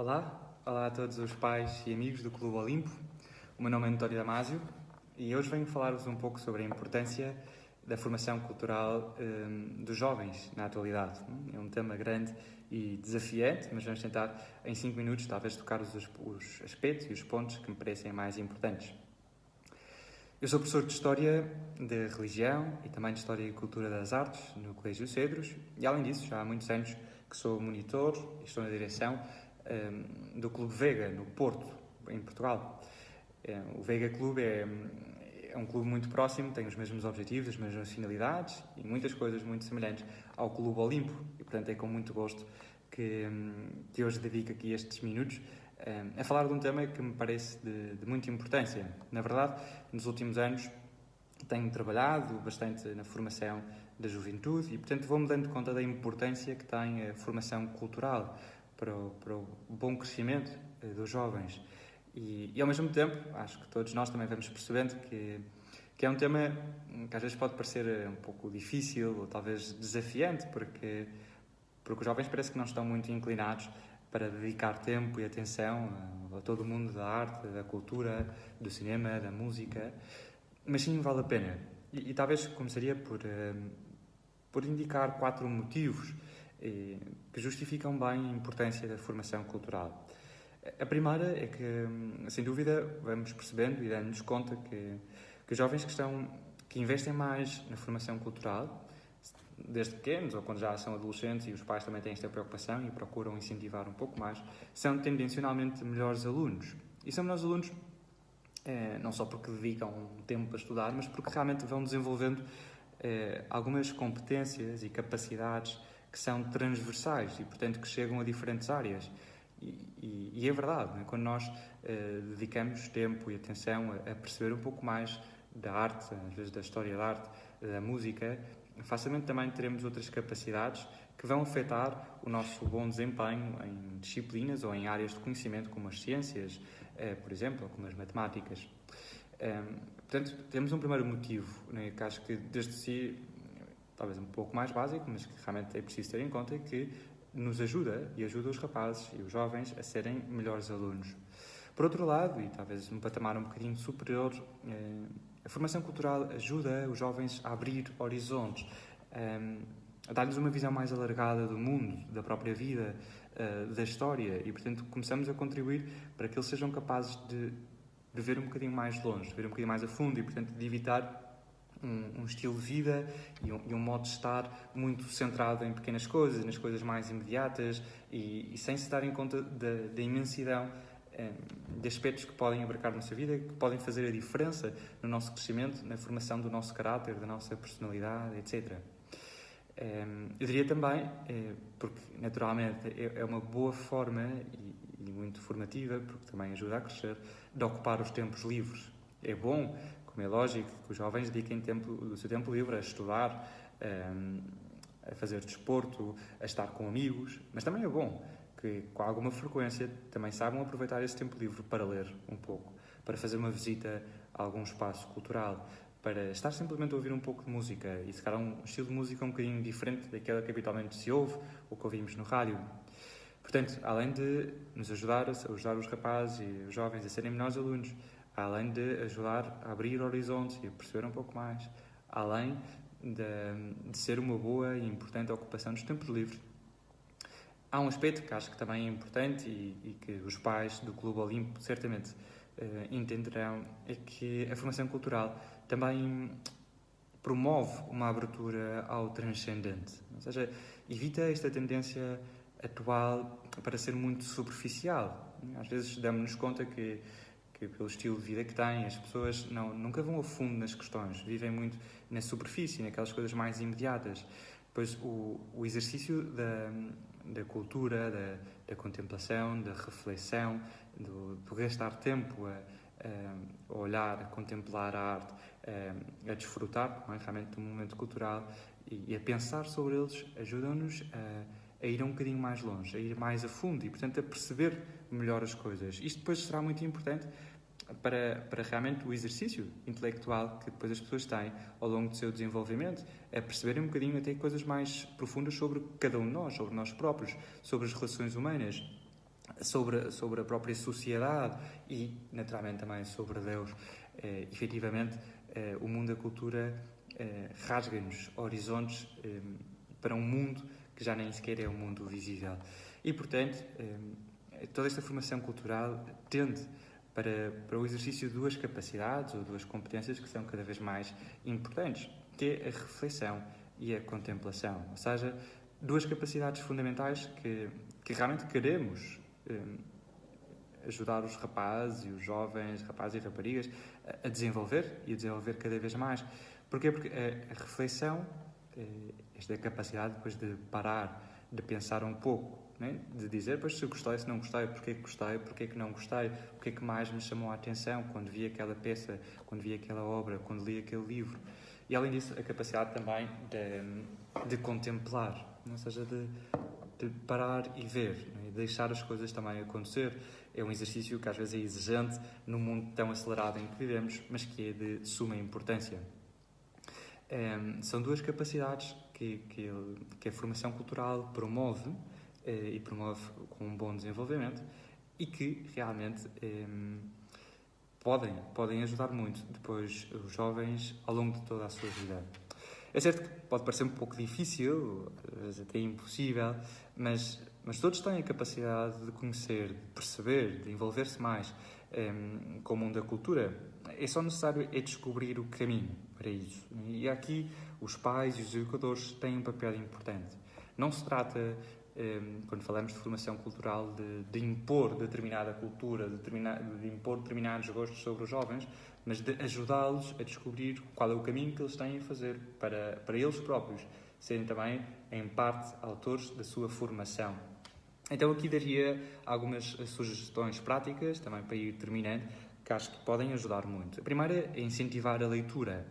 Olá a todos os pais e amigos do Clube Olimpo. O meu nome é António Damasio e hoje venho falar-vos um pouco sobre a importância da formação cultural dos jovens na atualidade. É um tema grande e desafiante, mas vamos tentar em 5 minutos talvez tocar os aspectos e os pontos que me parecem mais importantes. Eu sou professor de História de Religião e também de História e Cultura das Artes no Colégio Cedros e, além disso, já há muitos anos que sou monitor e estou na direção do Clube Vega, no Porto, em Portugal. O Vega Clube é um clube muito próximo, tem os mesmos objetivos, as mesmas finalidades e muitas coisas muito semelhantes ao Clube Olimpo. E, portanto, é com muito gosto que hoje dedico aqui estes minutos a falar de um tema que me parece de muita importância. Na verdade, nos últimos anos tenho trabalhado bastante na formação da juventude e, portanto, vou-me dando conta da importância que tem a formação cultural para o bom crescimento dos jovens. E, ao mesmo tempo, acho que todos nós também vamos percebendo que é um tema que às vezes pode parecer um pouco difícil ou talvez desafiante, porque os jovens parece que não estão muito inclinados para dedicar tempo e atenção a todo o mundo da arte, da cultura, do cinema, da música, mas sim vale a pena. E talvez começaria por indicar 4 motivos que justificam bem a importância da formação cultural. A primeira é que, sem dúvida, vamos percebendo e dando-nos conta que os jovens que investem mais na formação cultural, desde pequenos ou quando já são adolescentes e os pais também têm esta preocupação e procuram incentivar um pouco mais, são tendencialmente melhores alunos. E são melhores alunos não só porque dedicam tempo para estudar, mas porque realmente vão desenvolvendo algumas competências e capacidades que são transversais e, portanto, que chegam a diferentes áreas. E é verdade, né? Quando nós dedicamos tempo e atenção a perceber um pouco mais da arte, às vezes da história da arte, da música, facilmente também teremos outras capacidades que vão afetar o nosso bom desempenho em disciplinas ou em áreas de conhecimento como as ciências, por exemplo, ou como as matemáticas. Portanto, temos um primeiro motivo, né, que acho que desde si, talvez um pouco mais básico, mas que realmente é preciso ter em conta, que nos ajuda e ajuda os rapazes e os jovens a serem melhores alunos. Por outro lado, e talvez num patamar um bocadinho superior, a formação cultural ajuda os jovens a abrir horizontes, a dar-lhes uma visão mais alargada do mundo, da própria vida, da história, e, portanto, começamos a contribuir para que eles sejam capazes de ver um bocadinho mais longe, de ver um bocadinho mais a fundo e, portanto, de evitar um estilo de vida e um modo de estar muito centrado em pequenas coisas, nas coisas mais imediatas e sem se dar em conta da imensidão de aspectos que podem abarcar a nossa vida, que podem fazer a diferença no nosso crescimento, na formação do nosso caráter, da nossa personalidade, etc. Eu diria também, porque naturalmente é uma boa forma e muito formativa, porque também ajuda a crescer, de ocupar os tempos livres. É bom, como é lógico, que os jovens dediquem o seu tempo livre a estudar, a fazer desporto, a estar com amigos, mas também é bom que com alguma frequência também saibam aproveitar esse tempo livre para ler um pouco, para fazer uma visita a algum espaço cultural, para estar simplesmente a ouvir um pouco de música e se calhar um estilo de música um bocadinho diferente daquela que habitualmente se ouve ou que ouvimos no rádio. Portanto, além de nos ajudar os rapazes e os jovens a serem melhores alunos, além de ajudar a abrir horizontes e a perceber um pouco mais, além de ser uma boa e importante ocupação dos tempos livres, há um aspecto que acho que também é importante e que os pais do Clube Olimpo certamente entenderão, é que a formação cultural também promove uma abertura ao transcendente. Ou seja, evita esta tendência atual para ser muito superficial. Às vezes damos-nos conta que pelo estilo de vida que têm, as pessoas nunca vão a fundo nas questões, vivem muito na superfície, naquelas coisas mais imediatas. Depois o exercício da cultura, da contemplação, da reflexão, do gastar tempo a olhar, a contemplar a arte, a desfrutar realmente do momento cultural e a pensar sobre eles, ajudam-nos a ir um bocadinho mais longe, a ir mais a fundo e, portanto, a perceber melhor as coisas. Isto depois será muito importante para realmente o exercício intelectual que depois as pessoas têm ao longo do seu desenvolvimento, a perceberem um bocadinho até coisas mais profundas sobre cada um de nós, sobre nós próprios, sobre as relações humanas, sobre a própria sociedade e, naturalmente, também sobre Deus. Efetivamente, o mundo da cultura rasga-nos horizontes para um mundo que já nem sequer é um mundo visível. E, portanto, toda esta formação cultural tende para o exercício de duas capacidades ou duas competências que são cada vez mais importantes, que é a reflexão e a contemplação. Ou seja, duas capacidades fundamentais que realmente queremos ajudar os rapazes e os jovens, rapazes e raparigas, a desenvolver e a desenvolver cada vez mais. Porquê? Porque a reflexão, esta capacidade depois de parar, de pensar um pouco, né? De dizer, pois, se gostei, se não gostei, porque é que não gostei, o que é que mais me chamou a atenção quando vi aquela peça, quando vi aquela obra, quando li aquele livro. E, além disso, a capacidade também de contemplar, ou seja, de parar e ver, né? Deixar as coisas também acontecer. É um exercício que às vezes é exigente num mundo tão acelerado em que vivemos, mas que é de suma importância. São duas capacidades que a formação cultural promove, e promove com um bom desenvolvimento, e que realmente podem ajudar muito depois os jovens ao longo de toda a sua vida. É certo que pode parecer um pouco difícil, às vezes até impossível, mas todos têm a capacidade de conhecer, de perceber, de envolver-se mais com o mundo da cultura. É só necessário descobrir o caminho para isso. E aqui os pais e os educadores têm um papel importante. Não se trata, quando falamos de formação cultural, de impor determinada cultura, de impor determinados gostos sobre os jovens, mas de ajudá-los a descobrir qual é o caminho que eles têm a fazer para eles próprios serem também, em parte, autores da sua formação. Então aqui daria algumas sugestões práticas, também para ir terminando, que acho que podem ajudar muito. A primeira é incentivar a leitura.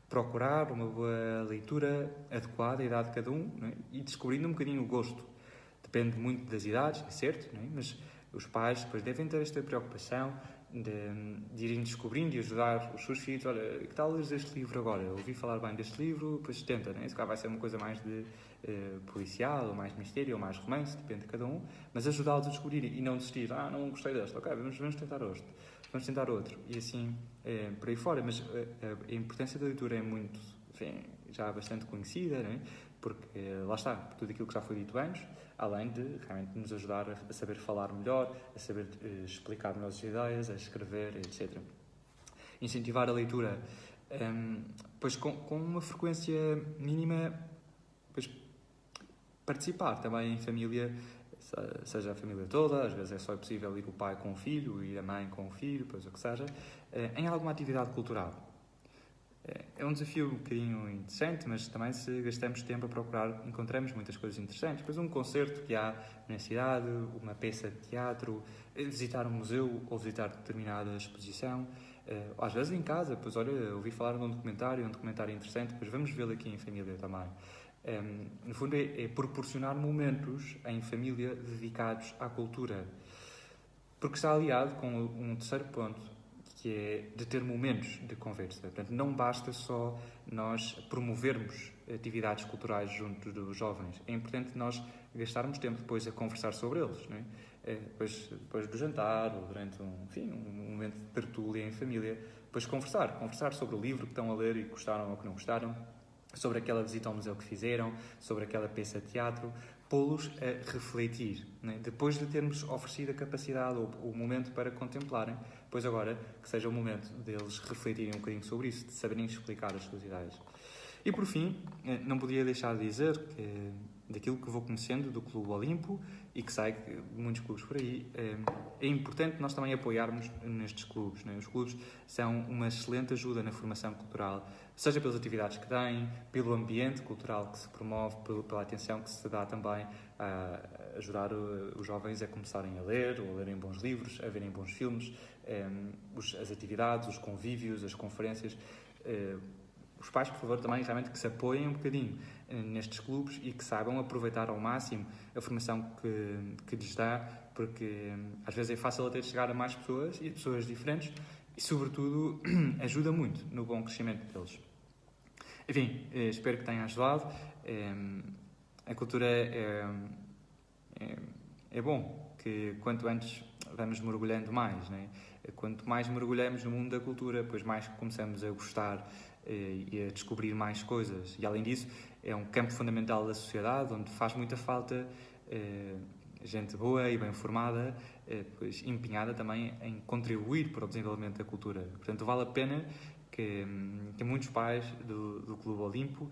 Procurar uma boa leitura adequada à idade de cada um, e descobrindo um bocadinho o gosto. Depende muito das idades, é certo, mas os pais depois devem ter esta preocupação de irem descobrindo e ajudar os seus filhos. Olha, que tal ler este livro agora? Eu ouvi falar bem deste livro, depois tenta, Esse vai ser uma coisa mais de policial, ou mais de mistério, ou mais romance, depende de cada um, mas ajudá-los a descobrir e não desistir. Não gostei deste, ok, vamos tentar este. Vamos tentar outro. E assim, por aí fora. Mas a importância da leitura é muito, enfim, já bastante conhecida, porque lá está, tudo aquilo que já foi dito antes, além de realmente nos ajudar a saber falar melhor, a saber explicar melhor as ideias, a escrever, etc. Incentivar a leitura, pois com uma frequência mínima, pois participar também em família, seja a família toda, às vezes é só possível ir o pai com o filho, ir a mãe com o filho, pois o que seja, em alguma atividade cultural. É um desafio um bocadinho interessante, mas também se gastamos tempo a procurar, encontramos muitas coisas interessantes. Depois um concerto que há na cidade, uma peça de teatro, visitar um museu ou visitar determinada exposição, às vezes em casa, pois olha, ouvi falar de um documentário interessante, pois vamos vê-lo aqui em família também. No fundo é proporcionar momentos em família dedicados à cultura, porque está aliado com um terceiro ponto, que é de ter momentos de conversa. Portanto, não basta só nós promovermos atividades culturais junto dos jovens. É importante nós gastarmos tempo depois a conversar sobre eles, depois do jantar ou durante um momento de tertúlia em família, depois conversar sobre o livro que estão a ler e que gostaram ou que não gostaram, sobre aquela visita ao museu que fizeram, sobre aquela peça de teatro, pô-los a refletir, depois de termos oferecido a capacidade ou o momento para contemplarem, pois agora que seja o momento deles refletirem um bocadinho sobre isso, de saberem explicar as suas ideias. E por fim, não podia deixar de dizer que daquilo que vou conhecendo do Clube Olimpo e que sei que muitos clubes por aí, é importante nós também apoiarmos nestes clubes. Os clubes são uma excelente ajuda na formação cultural, seja pelas atividades que têm, pelo ambiente cultural que se promove, pela atenção que se dá também a ajudar os jovens a começarem a ler, ou a lerem bons livros, a verem bons filmes, as atividades, os convívios, as conferências. Os pais, por favor, também realmente que se apoiem um bocadinho nestes clubes e que saibam aproveitar ao máximo a formação que lhes dá, porque às vezes é fácil até chegar a mais pessoas e a pessoas diferentes e, sobretudo, ajuda muito no bom crescimento deles. Enfim, espero que tenha ajudado. A cultura é bom. que quanto antes vamos mergulhando mais, né? Quanto mais mergulhamos no mundo da cultura, pois mais começamos a gostar e a descobrir mais coisas. E além disso, é um campo fundamental da sociedade, onde faz muita falta gente boa e bem formada, pois empenhada também em contribuir para o desenvolvimento da cultura. Portanto, vale a pena que muitos pais do Clube Olimpo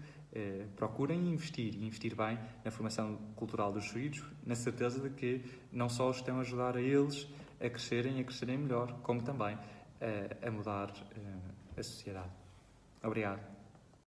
procurem investir bem na formação cultural dos filhos, na certeza de que não só os estão a ajudar a eles a crescerem melhor, como também a mudar a sociedade. Obrigado.